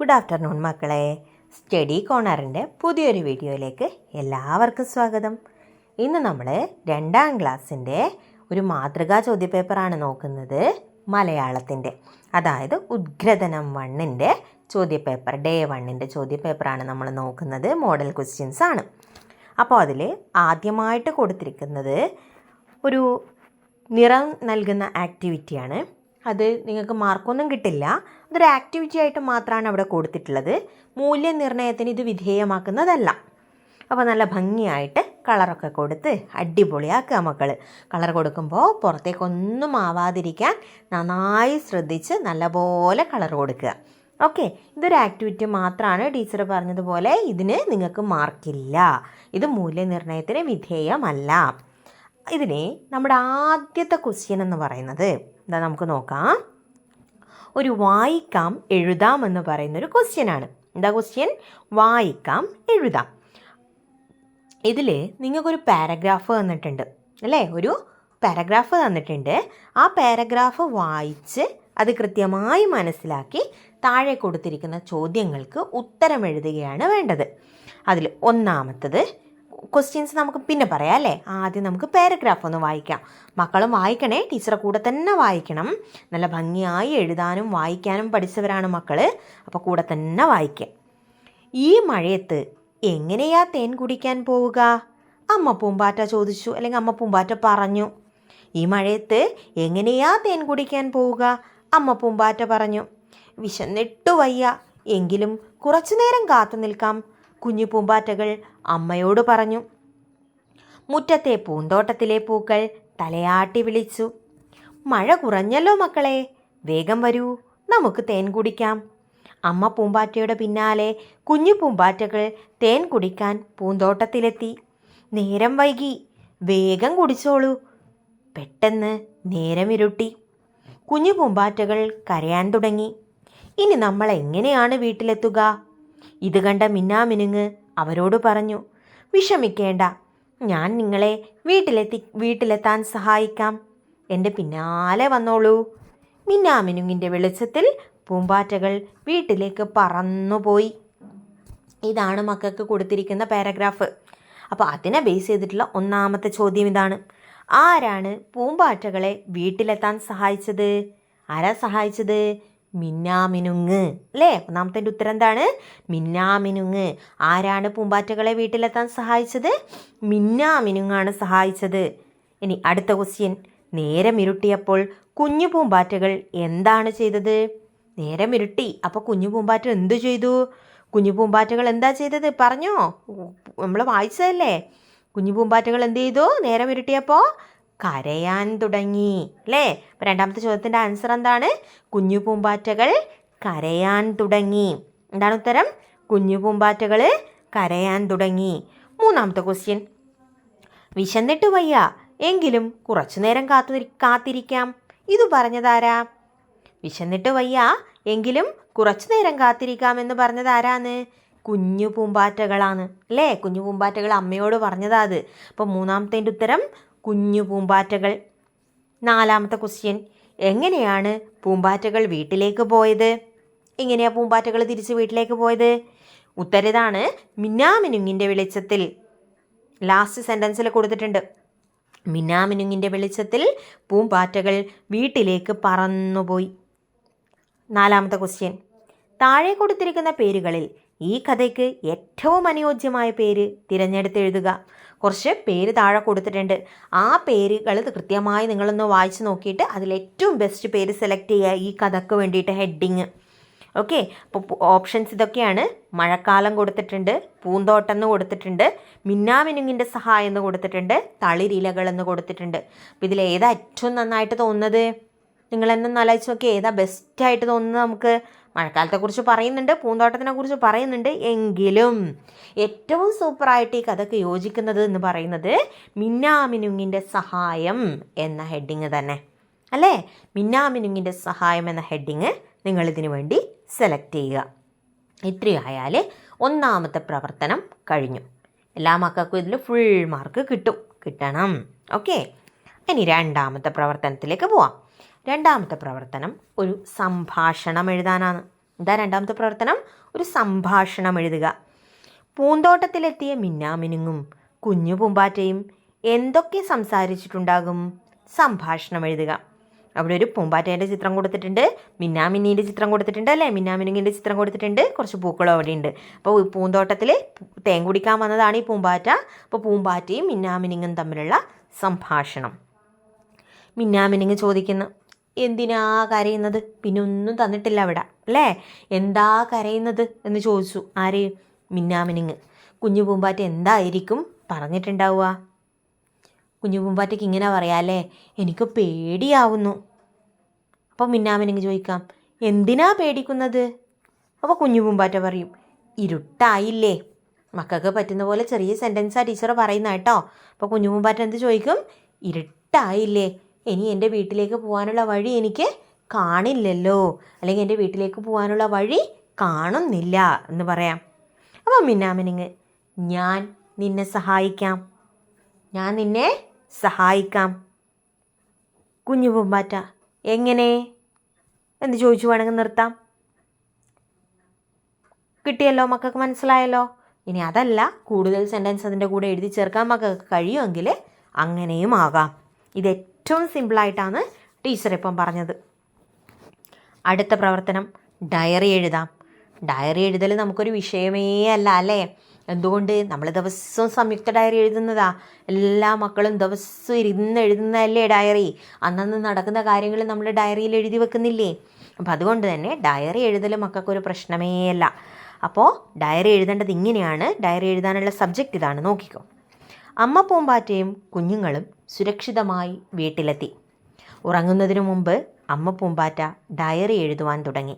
Good afternoon മക്കളെ. Study കോർണറിൻ്റെ പുതിയൊരു വീഡിയോയിലേക്ക് എല്ലാവർക്കും സ്വാഗതം. ഇന്ന് നമ്മൾ 2ാം ക്ലാസ്സിൻ്റെ ഒരു മാതൃകാ ചോദ്യപേപ്പറാണ് നോക്കുന്നത്. മലയാളത്തിൻ്റെ, അതായത് ഉദ്ഗ്രഥനം 1ൻ്റെ ചോദ്യപേപ്പർ, ഡേ 1ൻ്റെ ചോദ്യപേപ്പറാണ് നമ്മൾ നോക്കുന്നത്. മോഡൽ ക്വസ്റ്റ്യൻസ് ആണ്. അപ്പോൾ അതിൽ ആദ്യമായിട്ട് കൊടുത്തിരിക്കുന്നത് ഒരു നിറം നൽകുന്ന ആക്ടിവിറ്റിയാണ്. അത് നിങ്ങൾക്ക് മാർക്കൊന്നും കിട്ടില്ല, അതൊരു ആക്ടിവിറ്റി ആയിട്ട് മാത്രമാണ് അവിടെ കൊടുത്തിട്ടുള്ളത്. മൂല്യനിർണ്ണയത്തിന് ഇത് വിധേയമാക്കുന്നതല്ല. അപ്പോൾ നല്ല ഭംഗിയായിട്ട് കളറൊക്കെ കൊടുത്ത് അടിപൊളിയാക്കുക മക്കൾ. കളർ കൊടുക്കുമ്പോൾ പുറത്തേക്കൊന്നും ആവാതിരിക്കാൻ നന്നായി ശ്രദ്ധിച്ച് നല്ലപോലെ കളർ കൊടുക്കുക. ഓക്കെ, ഇതൊരു ആക്ടിവിറ്റി മാത്രമാണ്. ടീച്ചർ പറഞ്ഞതുപോലെ ഇതിന് നിങ്ങൾക്ക് മാർക്കില്ല. ഇത് മൂല്യനിർണ്ണയത്തിന് വിധേയമല്ല. ഇതിനെ നമ്മുടെ ആദ്യത്തെ ക്വസ്റ്റ്യൻ എന്ന് പറയുന്നത് എന്താ നമുക്ക് നോക്കാം. ഒരു വായിക്കാം എഴുതാം എന്ന് പറയുന്നൊരു ക്വസ്റ്റ്യനാണ്. എന്താ ക്വസ്റ്റ്യൻ? വായിക്കാം എഴുതാം. ഇതിൽ നിങ്ങൾക്കൊരു പാരഗ്രാഫ് തന്നിട്ടുണ്ട് അല്ലേ? ഒരു പാരഗ്രാഫ് തന്നിട്ടുണ്ട്. ആ പാരഗ്രാഫ് വായിച്ച് അത് കൃത്യമായി മനസ്സിലാക്കി താഴെ കൊടുത്തിരിക്കുന്ന ചോദ്യങ്ങൾക്ക് ഉത്തരം എഴുതുകയാണ് വേണ്ടത്. അതിൽ ഒന്നാമത്തത് ക്വസ്റ്റ്യൻസ് നമുക്ക് പിന്നെ പറയാം അല്ലേ? ആദ്യം നമുക്ക് പാരഗ്രാഫ് ഒന്ന് വായിക്കാം. മക്കളും വായിക്കണേ, ടീച്ചറെ കൂടെ തന്നെ വായിക്കണം. നല്ല ഭംഗിയായി എഴുതാനും വായിക്കാനും പഠിച്ചവരാണ് മക്കൾ. അപ്പോൾ കൂടെ തന്നെ വായിക്കാം. ഈ മഴയത്ത് എങ്ങനെയാ തേൻ കുടിക്കാൻ പോവുക? അമ്മ പൂമ്പാറ്റ ചോദിച്ചു, അല്ലെങ്കിൽ അമ്മ പൂമ്പാറ്റ പറഞ്ഞു. ഈ മഴയത്ത് എങ്ങനെയാ തേൻ കുടിക്കാൻ പോവുക? അമ്മ പൂമ്പാറ്റ പറഞ്ഞു. വിശന്നിട്ടു വയ്യ, എങ്കിലും കുറച്ചു നേരം കാത്തു നിൽക്കാം, കുഞ്ഞു പൂമ്പാറ്റകൾ അമ്മയോട് പറഞ്ഞു. മുറ്റത്തെ പൂന്തോട്ടത്തിലെ പൂക്കൾ തലയാട്ടി വിളിച്ചു. മഴ കുറഞ്ഞല്ലോ മക്കളെ, വേഗം വരൂ, നമുക്ക് തേൻ കുടിക്കാം. അമ്മ പൂമ്പാറ്റയുടെ പിന്നാലെ കുഞ്ഞു പൂമ്പാറ്റകൾ തേൻ കുടിക്കാൻ പൂന്തോട്ടത്തിലെത്തി. നേരം വൈകി, വേഗം കുടിച്ചോളൂ. പെട്ടെന്ന് നേരം ഇരുട്ടി. കുഞ്ഞു പൂമ്പാറ്റകൾ കരയാൻ തുടങ്ങി. ഇനി നമ്മൾ എങ്ങനെയാണ് വീട്ടിലെത്തുക? ഇത് കണ്ട മിന്നാമിനുങ്ങ് അവരോട് പറഞ്ഞു. വിഷമിക്കേണ്ട, ഞാൻ നിങ്ങളെ വീട്ടിലെത്താൻ സഹായിക്കാം. എൻ്റെ പിന്നാലെ വന്നോളൂ. മിന്നാമിനുങ്ങിൻ്റെ വെളിച്ചത്തിൽ പൂമ്പാറ്റകൾ വീട്ടിലേക്ക് പറന്നുപോയി. ഇതാണ് മക്കൾക്ക് കൊടുത്തിരിക്കുന്ന പാരഗ്രാഫ്. അപ്പോൾ അതിനെ ബേസ് ചെയ്തിട്ടുള്ള ഒന്നാമത്തെ ചോദ്യം ഇതാണ്. ആരാണ് പൂമ്പാറ്റകളെ വീട്ടിലെത്താൻ സഹായിച്ചത്? ആരാ സഹായിച്ചത്? മിന്നാമിനുങ്ങ് അല്ലേ? ഒന്നാമത്തെ ഉത്തരം എന്താണ്? മിന്നാമിനുങ്ങ്. ആരാണ് പൂമ്പാറ്റകളെ വീട്ടിലെത്താൻ സഹായിച്ചത്? മിന്നാമിനുങ്ങാണ് സഹായിച്ചത്. ഇനി അടുത്ത ക്വസ്റ്റ്യൻ. നേരം ഇരുട്ടിയപ്പോൾ കുഞ്ഞു പൂമ്പാറ്റകൾ എന്താണ് ചെയ്തത്? നേരം ഇരുട്ടി, അപ്പോൾ കുഞ്ഞു പൂമ്പാറ്റ എന്തു ചെയ്തു? കുഞ്ഞു പൂമ്പാറ്റകൾ എന്താ ചെയ്തത്? പറഞ്ഞോ, നമ്മൾ വായിച്ചതല്ലേ. കുഞ്ഞു പൂമ്പാറ്റകൾ എന്ത് ചെയ്തു? നേരം ഇരുട്ടിയപ്പോൾ കരയാൻ തുടങ്ങി അല്ലേ? അപ്പോൾ രണ്ടാമത്തെ ചോദ്യത്തിൻ്റെ ആൻസർ എന്താണ്? കുഞ്ഞു പൂമ്പാറ്റകൾ കരയാൻ തുടങ്ങി. എന്താണ് ഉത്തരം? കുഞ്ഞു പൂമ്പാറ്റകൾ കരയാൻ തുടങ്ങി. മൂന്നാമത്തെ ക്വസ്റ്റ്യൻ. വിശന്നിട്ട് വയ്യ, എങ്കിലും കുറച്ചു നേരം കാത്തിരിക്കാം. ഇത് പറഞ്ഞതാരാ? വിശന്നിട്ട് വയ്യ, എങ്കിലും കുറച്ചു നേരം കാത്തിരിക്കാം എന്ന് പറഞ്ഞത് ആരാന്ന്? കുഞ്ഞു പൂമ്പാറ്റകളാണ് അല്ലേ? കുഞ്ഞു പൂമ്പാറ്റകൾ അമ്മയോട് പറഞ്ഞതാ അത്. അപ്പോൾ മൂന്നാമത്തെ ഉത്തരം കുഞ്ഞു പൂമ്പാറ്റകൾ. നാലാമത്തെ ക്വസ്റ്റ്യൻ. എങ്ങനെയാണ് പൂമ്പാറ്റകൾ വീട്ടിലേക്ക് പോയത്? എങ്ങനെയാണ് പൂമ്പാറ്റകൾ തിരിച്ച് വീട്ടിലേക്ക് പോയത്? ഉത്തരതാണ് മിന്നാമിനുങ്ങിൻ്റെ വെളിച്ചത്തിൽ. ലാസ്റ്റ് സെൻറ്റൻസിൽ കൊടുത്തിട്ടുണ്ട്. മിന്നാമിനുങ്ങിൻ്റെ വെളിച്ചത്തിൽ പൂമ്പാറ്റകൾ വീട്ടിലേക്ക് പറന്നുപോയി. നാലാമത്തെ ക്വസ്റ്റ്യൻ. താഴെ കൊടുത്തിരിക്കുന്ന പേരുകളിൽ ഈ കഥയ്ക്ക് ഏറ്റവും അനുയോജ്യമായ പേര് തിരഞ്ഞെടുത്തെഴുതുക. കുറച്ച് പേര് താഴെ കൊടുത്തിട്ടുണ്ട്. ആ പേരുകൾ കൃത്യമായി നിങ്ങളൊന്ന് വായിച്ച് നോക്കിയിട്ട് അതിലേറ്റവും ബെസ്റ്റ് പേര് സെലക്ട് ചെയ്യുക ഈ കഥയ്ക്ക് വേണ്ടിയിട്ട്. Heading okay. അപ്പോൾ ഓപ്ഷൻസ് ഇതൊക്കെയാണ്. മഴക്കാലം കൊടുത്തിട്ടുണ്ട്, പൂന്തോട്ടം എന്ന് കൊടുത്തിട്ടുണ്ട്, മിന്നാമിനുങ്ങിൻ്റെ സഹായം എന്ന് കൊടുത്തിട്ടുണ്ട്, തളിരിലകൾ എന്ന് കൊടുത്തിട്ടുണ്ട്. അപ്പോൾ ഇതിൽ ഏതാ ഏറ്റവും നന്നായിട്ട് തോന്നുന്നത്? നിങ്ങളെന്നെ ആലോചിച്ച് നോക്കി, ഏതാ ബെസ്റ്റായിട്ട് തോന്നുന്നത്? നമുക്ക് മഴക്കാലത്തെക്കുറിച്ച് പറയുന്നുണ്ട്, പൂന്തോട്ടത്തിനെ കുറിച്ച് പറയുന്നുണ്ട്, എങ്കിലും ഏറ്റവും സൂപ്പറായിട്ട് ഈ കഥയ്ക്ക് യോജിക്കുന്നത് എന്ന് പറയുന്നത് മിന്നാമിനുങ്ങിൻ്റെ സഹായം എന്ന ഹെഡിങ് തന്നെ അല്ലേ? മിന്നാമിനുങ്ങിൻ്റെ സഹായം എന്ന ഹെഡിങ് നിങ്ങളിതിനു വേണ്ടി സെലക്ട് ചെയ്യുക. ഇത്രയായാൽ ഒന്നാമത്തെ പ്രവർത്തനം കഴിഞ്ഞു. എല്ലാ മക്കൾക്കും ഇതിൽ ഫുൾ മാർക്ക് കിട്ടണം. ഓക്കെ, ഇനി രണ്ടാമത്തെ പ്രവർത്തനത്തിലേക്ക് പോവാം. രണ്ടാമത്തെ പ്രവർത്തനം ഒരു സംഭാഷണം എഴുതാനാണ്. എന്താ രണ്ടാമത്തെ പ്രവർത്തനം? ഒരു സംഭാഷണം എഴുതുക. പൂന്തോട്ടത്തിലെത്തിയ മിന്നാമിനുങ്ങും കുഞ്ഞു പൂമ്പാറ്റയും എന്തൊക്കെ സംസാരിച്ചിട്ടുണ്ടാകും? സംഭാഷണം എഴുതുക. അവിടെ ഒരു പൂമ്പാറ്റേൻ്റെ ചിത്രം കൊടുത്തിട്ടുണ്ട്, മിന്നാമിന്നീൻ്റെ ചിത്രം കൊടുത്തിട്ടുണ്ട് അല്ലേ, മിന്നാമിനുങ്ങിൻ്റെ ചിത്രം കൊടുത്തിട്ടുണ്ട്, കുറച്ച് പൂക്കളും അവിടെ ഉണ്ട്. അപ്പോൾ പൂന്തോട്ടത്തിൽ തേൻ കുടിക്കാൻ വന്നതാണ് ഈ പൂമ്പാറ്റ. അപ്പോൾ പൂമ്പാറ്റയും മിന്നാമിനുങ്ങും തമ്മിലുള്ള സംഭാഷണം. മിന്നാമിനുങ്ങ് ചോദിക്കുന്നു, എന്തിനാ കരയുന്നത്? പിന്നെ ഒന്നും തന്നിട്ടില്ല അവിടെ അല്ലേ, എന്താ കരയുന്നത് എന്ന് ചോദിച്ചു. ആര്? മിന്നാമിനുങ്ങ്. കുഞ്ഞു പൂമ്പാറ്റ എന്തായിരിക്കും പറഞ്ഞിട്ടുണ്ടാവുക? കുഞ്ഞു പൂമ്പാറ്റയ്ക്ക് ഇങ്ങനെ പറയാല്ലേ, എനിക്ക് പേടിയാവുന്നു. അപ്പോൾ മിന്നാമിനുങ്ങ് ചോദിക്കാം, എന്തിനാ പേടിക്കുന്നത്? അപ്പോൾ കുഞ്ഞു പൂമ്പാറ്റ പറയും, ഇരുട്ടായില്ലേ. മക്കൾക്ക് പറ്റുന്ന പോലെ ചെറിയ സെൻറ്റൻസാണ് ടീച്ചർ പറയുന്നത് കേട്ടോ. അപ്പോൾ കുഞ്ഞു പൂമ്പാറ്റ എന്ത് ചോദിക്കും? ഇരുട്ടായില്ലേ, ഇനി എൻ്റെ വീട്ടിലേക്ക് പോകാനുള്ള വഴി എനിക്ക് കാണില്ലല്ലോ, അല്ലെങ്കിൽ എൻ്റെ വീട്ടിലേക്ക് പോകാനുള്ള വഴി കാണുന്നില്ല എന്ന് പറയാം. അപ്പോൾ മിന്നാമിനുങ്ങ്, ഞാൻ നിന്നെ സഹായിക്കാം, ഞാൻ നിന്നെ സഹായിക്കാം. കുഞ്ഞു പൂമ്പാറ്റ, എങ്ങനെ എന്ന് ചോദിച്ചു വേണമെങ്കിൽ നിർത്താം. കിട്ടിയല്ലോ, മക്കൾക്ക് മനസ്സിലായല്ലോ. ഇനി അതല്ല, കൂടുതൽ സെൻറ്റൻസ് അതിൻ്റെ കൂടെ എഴുതി ചേർക്കാൻ മക്കൾക്ക് കഴിയുമെങ്കിൽ അങ്ങനെയും ആകാം. ഇത് ഏറ്റവും സിമ്പിളായിട്ടാണ് ടീച്ചർ ഇപ്പം പറഞ്ഞത്. അടുത്ത പ്രവർത്തനം ഡയറി എഴുതാം. ഡയറി എഴുതൽ നമുക്കൊരു വിഷയമേ അല്ല അല്ലേ. എന്തുകൊണ്ട്? നമ്മൾ ദിവസവും സംയുക്ത ഡയറി എഴുതുന്നതാ. എല്ലാ മക്കളും ദിവസവും ഇരുന്ന് എഴുതുന്നതല്ലേ ഡയറി. അന്നന്ന് നടക്കുന്ന കാര്യങ്ങൾ നമ്മൾ ഡയറിയിൽ എഴുതി വെക്കുന്നില്ലേ. അപ്പം അതുകൊണ്ട് തന്നെ ഡയറി എഴുതൽ മക്കൾക്കൊരു പ്രശ്നമേ അല്ല. അപ്പോൾ ഡയറി എഴുതേണ്ടത് ഇങ്ങനെയാണ്. ഡയറി എഴുതാനുള്ള സബ്ജക്റ്റ് ഇതാണ്, നോക്കിക്കോ. അമ്മ പൂമ്പാറ്റയും കുഞ്ഞുങ്ങളും സുരക്ഷിതമായി വീട്ടിലെത്തി. ഉറങ്ങുന്നതിനു മുമ്പ് അമ്മ പൂമ്പാറ്റ ഡയറി എഴുതുവാൻ തുടങ്ങി.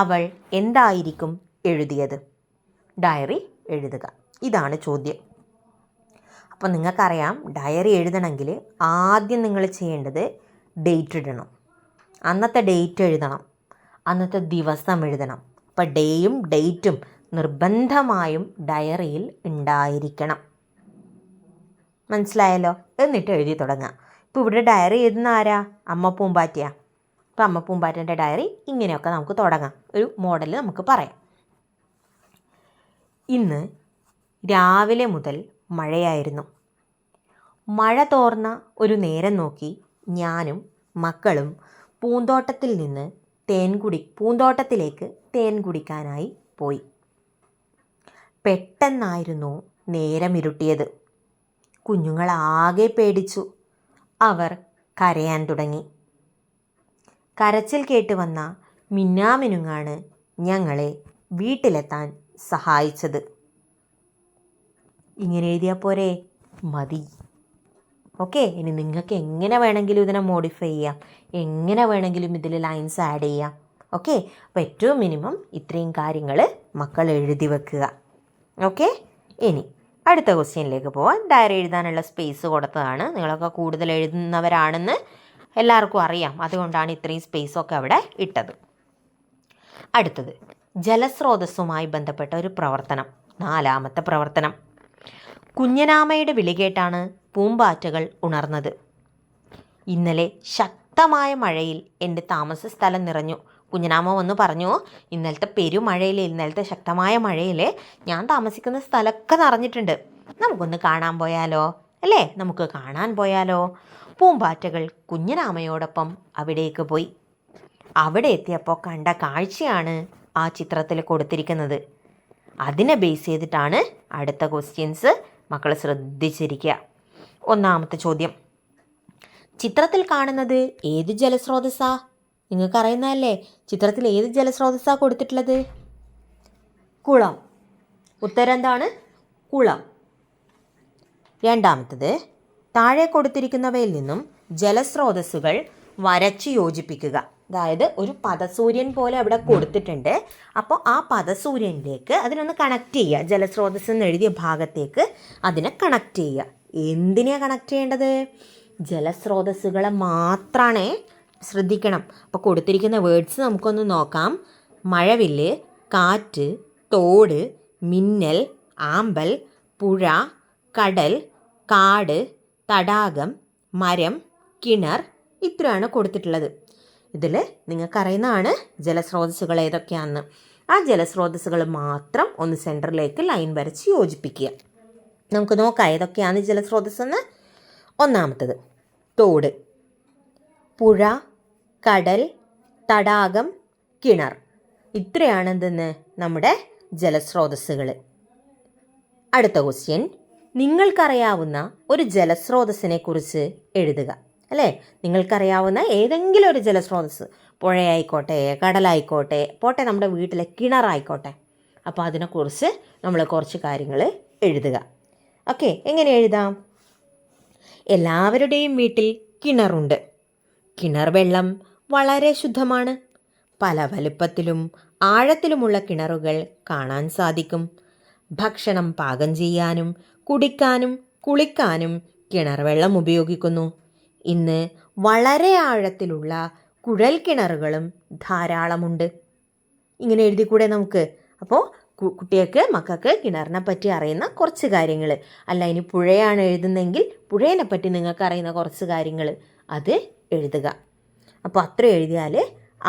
അവൾ എന്തായിരിക്കും എഴുതിയത്? ഡയറി എഴുതുക. ഇതാണ് ചോദ്യം. അപ്പോൾ നിങ്ങൾക്കറിയാം, ഡയറി എഴുതണമെങ്കിൽ ആദ്യം നിങ്ങൾ ചെയ്യേണ്ടത് ഡേറ്റ് ഇടണം. അന്നത്തെ ഡേറ്റ് എഴുതണം, അന്നത്തെ ദിവസം എഴുതണം. അപ്പോൾ ഡേയും ഡേറ്റും നിർബന്ധമായും ഡയറിയിൽ ഉണ്ടായിരിക്കണം. മനസ്സിലായല്ലോ? എന്നിട്ട് എഴുതി തുടങ്ങുക. ഇപ്പോൾ ഇവിടെ ഡയറി എഴുതുന്ന ആരാ? അമ്മ പൂമ്പാറ്റയാണ്. അപ്പോൾ അമ്മ പൂമ്പാറ്റേൻ്റെ ഡയറി ഇങ്ങനെയൊക്കെ നമുക്ക് തുടങ്ങാം. ഒരു മോഡൽ നമുക്ക് പറയാം. ഇന്ന് രാവിലെ മുതൽ മഴയായിരുന്നു. മഴ തോർന്ന ഒരു നേരം നോക്കി ഞാനും മക്കളും പൂന്തോട്ടത്തിലേക്ക് തേൻ കുടിക്കാനായി പോയി. പെട്ടെന്നായിരുന്നു നേരം ഇരുട്ടിയത്. കുഞ്ഞുങ്ങളാകെ പേടിച്ചു. അവർ കരയാൻ തുടങ്ങി. കരച്ചിൽ കേട്ട് വന്ന മിന്നാമിനുങ്ങാണ് ഞങ്ങളെ വീട്ടിലെത്താൻ സഹായിച്ചത്. ഇങ്ങനെ എഴുതിയാൽ പോരെ? മതി. ഓക്കെ. ഇനി നിങ്ങൾക്ക് എങ്ങനെ വേണമെങ്കിലും ഇതിനെ മോഡിഫൈ ചെയ്യാം, എങ്ങനെ വേണമെങ്കിലും ഇതിൽ ലൈൻസ് ആഡ് ചെയ്യാം. ഓക്കെ. അപ്പോൾ ഏറ്റവും മിനിമം ഇത്രയും കാര്യങ്ങൾ മക്കൾ എഴുതി വെക്കുക. ഓക്കെ. ഇനി അടുത്ത ക്വസ്റ്റ്യനിലേക്ക് പോവാം. ഡയറി എഴുതാനുള്ള സ്പേസ് കൊടുത്തതാണ്. നിങ്ങളൊക്കെ കൂടുതൽ എഴുതുന്നവരാണെന്ന് എല്ലാവർക്കും അറിയാം, അതുകൊണ്ടാണ് ഇത്രയും സ്പേസൊക്കെ അവിടെ ഇട്ടത്. അടുത്തത് ജലസ്രോതസ്സുമായി ബന്ധപ്പെട്ട ഒരു പ്രവർത്തനം. 4ാമത്തെ പ്രവർത്തനം. കുഞ്ഞനാമയുടെ വിളി കേട്ടാണ് പൂമ്പാറ്റകൾ ഉണർന്നത്. ഇന്നലെ ശക്തമായ മഴയിൽ എൻ്റെ താമസ സ്ഥലം നിറഞ്ഞു. കുഞ്ഞനാമ വന്ന് പറഞ്ഞു, ഇന്നലത്തെ പെരുമഴയിൽ, ഇന്നലത്തെ ശക്തമായ മഴയിൽ ഞാൻ താമസിക്കുന്ന സ്ഥലമൊക്കെ നിറഞ്ഞിട്ടുണ്ട്. നമുക്കൊന്ന് കാണാൻ പോയാലോ? അല്ലേ, നമുക്ക് കാണാൻ പോയാലോ? പൂമ്പാറ്റകൾ കുഞ്ഞനാമയോടൊപ്പം അവിടേക്ക് പോയി. അവിടെ എത്തിയപ്പോൾ കണ്ട കാഴ്ചയാണ് ആ ചിത്രത്തിൽ കൊടുത്തിരിക്കുന്നത്. അതിനെ ബേസ് ചെയ്തിട്ടാണ് അടുത്ത ക്വസ്റ്റ്യൻസ്. മക്കൾ ശ്രദ്ധിച്ചിരിക്കുക. 1ാമത്തെ ചോദ്യം. ചിത്രത്തിൽ കാണുന്നത് ഏത് ജലസ്രോതസ്സാ? നിങ്ങൾക്കറിയുന്നതല്ലേ, ചിത്രത്തിൽ ഏത് ജലസ്രോതസ്സാ കൊടുത്തിട്ടുള്ളത്? കുളം. ഉത്തരം എന്താണ്? കുളം. 2ാമത്തത്. താഴെ കൊടുത്തിരിക്കുന്നവയിൽ നിന്നും ജലസ്രോതസ്സുകൾ വരച്ച് യോജിപ്പിക്കുക. അതായത് ഒരു പദസൂര്യൻ പോലെ അവിടെ കൊടുത്തിട്ടുണ്ട്. അപ്പോൾ ആ പദസൂര്യനിലേക്ക് അതിനൊന്ന് കണക്ട് ചെയ്യുക. ജലസ്രോതസ് എന്ന് എഴുതിയ ഭാഗത്തേക്ക് അതിനെ കണക്ട് ചെയ്യുക. എന്തിനെയാണ് കണക്ട് ചെയ്യേണ്ടത്? ജലസ്രോതസ്സുകളെ മാത്രമാണ്. ശ്രദ്ധിക്കണം. അപ്പോൾ കൊടുത്തിരിക്കുന്ന വേർഡ്സ് നമുക്കൊന്ന് നോക്കാം. മഴവില്ല്, കാറ്റ്, തോട്, മിന്നൽ, ആമ്പൽ, പുഴ, കടൽ, കാട്, തടാകം, മരം, കിണർ, ഇത്രയാണ് കൊടുത്തിട്ടുള്ളത്. ഇതിൽ നിങ്ങൾക്കറിയുന്നതാണ് ജലസ്രോതസ്സുകൾ ഏതൊക്കെയാണെന്ന്. ആ ജലസ്രോതസ്സുകൾ മാത്രം ഒന്ന് സെൻറ്ററിലേക്ക് ലൈൻ വരച്ച് യോജിപ്പിക്കുക. നമുക്ക് നോക്കാം ഏതൊക്കെയാണ് ജലസ്രോതസ്സെന്ന്. ഒന്നാമത്തത് തോട്, പുഴ, കടൽ, തടാകം, കിണർ. ഇത്രയാണ് എന്തെന്ന് നമ്മുടെ ജലസ്രോതസ്സുകൾ. അടുത്ത ക്വസ്റ്റ്യൻ, നിങ്ങൾക്കറിയാവുന്ന ഒരു ജലസ്രോതസ്സിനെ കുറിച്ച് എഴുതുക. അല്ലേ, നിങ്ങൾക്കറിയാവുന്ന ഏതെങ്കിലും ഒരു ജലസ്രോതസ്സ്, പുഴയായിക്കോട്ടെ, കടലായിക്കോട്ടെ, പോട്ടെ നമ്മുടെ വീട്ടിലെ കിണറായിക്കോട്ടെ. അപ്പോൾ അതിനെക്കുറിച്ച് നമ്മൾ കുറച്ച് കാര്യങ്ങൾ എഴുതുക. ഓക്കെ, എങ്ങനെ എഴുതാം? എല്ലാവരുടെയും വീട്ടിൽ കിണറുണ്ട്. കിണർ വെള്ളം വളരെ ശുദ്ധമാണ്. പല വലുപ്പത്തിലും ആഴത്തിലുമുള്ള കിണറുകൾ കാണാൻ സാധിക്കും. ഭക്ഷണം പാകം ചെയ്യാനും കുടിക്കാനും കുളിക്കാനും കിണർ വെള്ളം ഉപയോഗിക്കുന്നു. ഇന്ന് വളരെ ആഴത്തിലുള്ള കുഴൽ കിണറുകളും ധാരാളമുണ്ട്. ഇങ്ങനെ എഴുതിക്കൂടെ നമുക്ക്? അപ്പോൾ മക്കൾക്ക് കിണറിനെ പറ്റി അറിയുന്ന കുറച്ച് കാര്യങ്ങൾ, അല്ല ഇനി പുഴയാണ് എഴുതുന്നതെങ്കിൽ പുഴയെ പറ്റി നിങ്ങൾക്ക് അറിയുന്ന കുറച്ച് കാര്യങ്ങൾ അത് എഴുതുക. അപ്പോൾ അത്ര എഴുതിയാൽ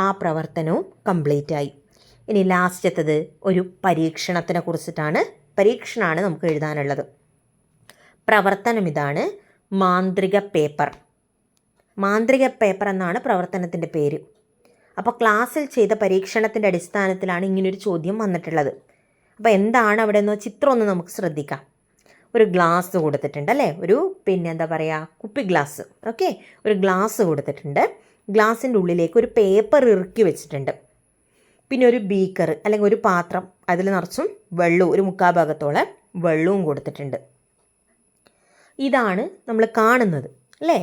ആ പ്രവർത്തനവും കംപ്ലീറ്റ് ആയി. ഇനി ലാസ്റ്റത്തത് ഒരു പരീക്ഷണത്തിനെ കുറിച്ചിട്ടാണ്. പരീക്ഷണമാണ് നമുക്ക് എഴുതാനുള്ളത്. പ്രവർത്തനം ഇതാണ്, മാന്ത്രിക പേപ്പർ. മാന്ത്രിക പേപ്പർ എന്നാണ് പ്രവർത്തനത്തിൻ്റെ പേര്. അപ്പോൾ ക്ലാസ്സിൽ ചെയ്ത പരീക്ഷണത്തിൻ്റെ അടിസ്ഥാനത്തിലാണ് ഇങ്ങനൊരു ചോദ്യം വന്നിട്ടുള്ളത്. അപ്പോൾ എന്താണ് അവിടെ നിന്ന് ചിത്രം ഒന്ന് നമുക്ക് ശ്രദ്ധിക്കാം. ഒരു ഗ്ലാസ് കൊടുത്തിട്ടുണ്ട് അല്ലേ, ഒരു കുപ്പി ഗ്ലാസ്. ഓക്കെ, ഒരു ഗ്ലാസ് കൊടുത്തിട്ടുണ്ട്. ഗ്ലാസിൻ്റെ ഉള്ളിലേക്ക് ഒരു പേപ്പർ ഇറുക്കി വെച്ചിട്ടുണ്ട്. പിന്നെ ഒരു ബീക്കർ അല്ലെങ്കിൽ ഒരു പാത്രം, അതിൽ നിറച്ചും വെള്ളവും ഒരു 3/4 ഭാഗത്തോളം വെള്ളവും കൊടുത്തിട്ടുണ്ട്. ഇതാണ് നമ്മൾ കാണുന്നത് അല്ലേ.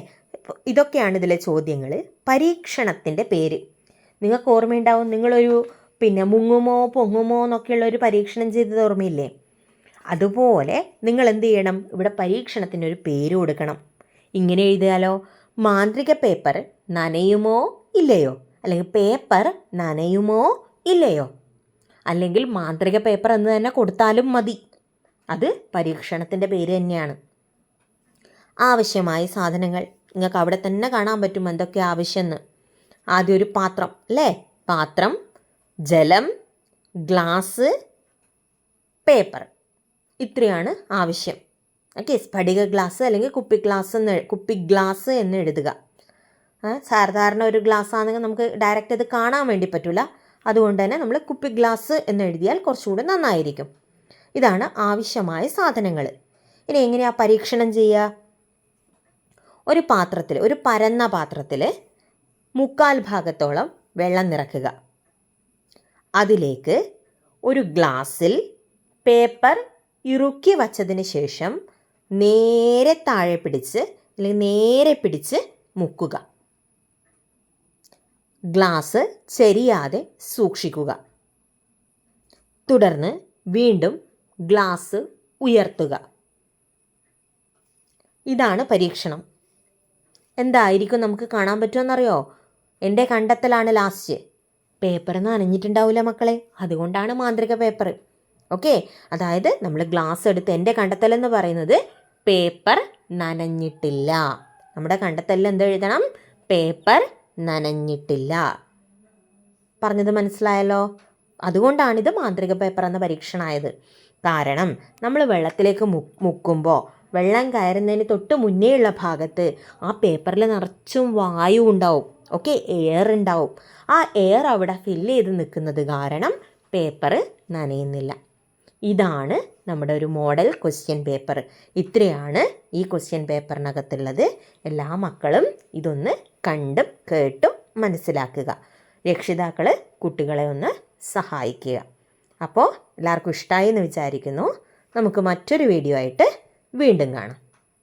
ഇതൊക്കെയാണ് ഇതിലെ ചോദ്യങ്ങൾ. പരീക്ഷണത്തിൻ്റെ പേര് നിങ്ങൾക്ക് ഓർമ്മയുണ്ടാവും. നിങ്ങളൊരു മുങ്ങുമോ പൊങ്ങുമോ എന്നൊക്കെയുള്ള ഒരു പരീക്ഷണം ചെയ്തത് ഓർമ്മയില്ലേ? അതുപോലെ നിങ്ങൾ എന്ത് ചെയ്യണം, ഇവിടെ പരീക്ഷണത്തിന് ഒരു പേര് കൊടുക്കണം. ഇങ്ങനെ എഴുതിയാലോ, മാന്ത്രിക പേപ്പർ നനയുമോ ഇല്ലയോ, അല്ലെങ്കിൽ പേപ്പർ നനയുമോ ഇല്ലയോ, അല്ലെങ്കിൽ മാന്ത്രിക പേപ്പർ എന്ന് തന്നെ കൊടുത്താലും മതി. അത് പരീക്ഷണത്തിൻ്റെ പേര് തന്നെയാണ്. ആവശ്യമായ സാധനങ്ങൾ നിങ്ങൾക്ക് അവിടെ തന്നെ കാണാൻ പറ്റും എന്തൊക്കെ ആവശ്യമെന്ന്. ആദ്യം ഒരു പാത്രം അല്ലേ, പാത്രം, ജലം, ഗ്ലാസ്, പേപ്പർ, ഇത്രയാണ് ആവശ്യം. ഓക്കെ, സ്ഫടിക ഗ്ലാസ് അല്ലെങ്കിൽ കുപ്പി ഗ്ലാസ് എന്ന് എഴുതുക. സാധാരണ ഒരു ഗ്ലാസ് ആണെങ്കിൽ നമുക്ക് ഡയറക്റ്റ് അത് കാണാൻ വേണ്ടി പറ്റില്ല. അതുകൊണ്ട് തന്നെ നമ്മൾ കുപ്പി ഗ്ലാസ് എന്ന് എഴുതിയാൽ കുറച്ചുകൂടി നന്നായിരിക്കും. ഇതാണ് ആവശ്യമായ സാധനങ്ങൾ. ഇനി എങ്ങനെയാണ് പരീക്ഷണം ചെയ്യുക? ഒരു പാത്രത്തിൽ, ഒരു പരന്ന പാത്രത്തിൽ 3/4 ഭാഗത്തോളം വെള്ളം നിറയ്ക്കുക. അതിലേക്ക് ഒരു ഗ്ലാസ്സിൽ പേപ്പർ ഇറുക്കി വച്ചതിന് ശേഷം നേരെ താഴെ പിടിച്ച് അല്ലെങ്കിൽ നേരെ പിടിച്ച് മുക്കുക. ഗ്ലാസ് ചെരിയാതെ സൂക്ഷിക്കുക. തുടർന്ന് വീണ്ടും ഗ്ലാസ് ഉയർത്തുക. ഇതാണ് പരീക്ഷണം. എന്തായിരിക്കും നമുക്ക് കാണാൻ പറ്റുമെന്നറിയോ? എൻ്റെ കണ്ടെത്തലാണ് ലാസ്റ്റ്. പേപ്പർ നനഞ്ഞിട്ടുണ്ടാവില്ല മക്കളെ, അതുകൊണ്ടാണ് മാന്ത്രിക പേപ്പർ. ഓക്കെ, അതായത് നമ്മൾ ഗ്ലാസ് എടുത്ത് എൻ്റെ കണ്ടെത്തലെന്ന് പറയുന്നത് പേപ്പർ നനഞ്ഞിട്ടില്ല. നമ്മുടെ കണ്ടെത്തലിൽ എന്ത് എഴുതണം? പേപ്പർ നനഞ്ഞിട്ടില്ല. പറഞ്ഞത് മനസ്സിലായല്ലോ? അതുകൊണ്ടാണിത് മാന്ത്രിക പേപ്പർ എന്ന പരീക്ഷണമായത്. കാരണം നമ്മൾ വെള്ളത്തിലേക്ക് മുക്കുമ്പോൾ വെള്ളം കയറുന്നതിന് തൊട്ട് മുന്നേയുള്ള ഭാഗത്ത് ആ പേപ്പറിൽ നിറച്ചും വായു ഉണ്ടാവും. ഓക്കെ, എയർ ഉണ്ടാവും. ആ എയർ അവിടെ ഫില്ല് ചെയ്ത് നിൽക്കുന്നത് കാരണം പേപ്പർ നനയുന്നില്ല. ഇതാണ് നമ്മുടെ ഒരു മോഡൽ ക്വസ്റ്റ്യൻ പേപ്പർ. ഇത്രയാണ് ഈ ക്വസ്റ്റ്യൻ പേപ്പറിനകത്തുള്ളത്. എല്ലാ മക്കളും ഇതൊന്ന് കണ്ടും കേട്ടും മനസ്സിലാക്കുക. രക്ഷിതാക്കൾ കുട്ടികളെ ഒന്ന് സഹായിക്കുക. അപ്പോൾ എല്ലാവർക്കും ഇഷ്ടമായി എന്ന് വിചാരിക്കുന്നു. നമുക്ക് മറ്റൊരു വീഡിയോ ആയിട്ട് വീണ്ടും കാണാം.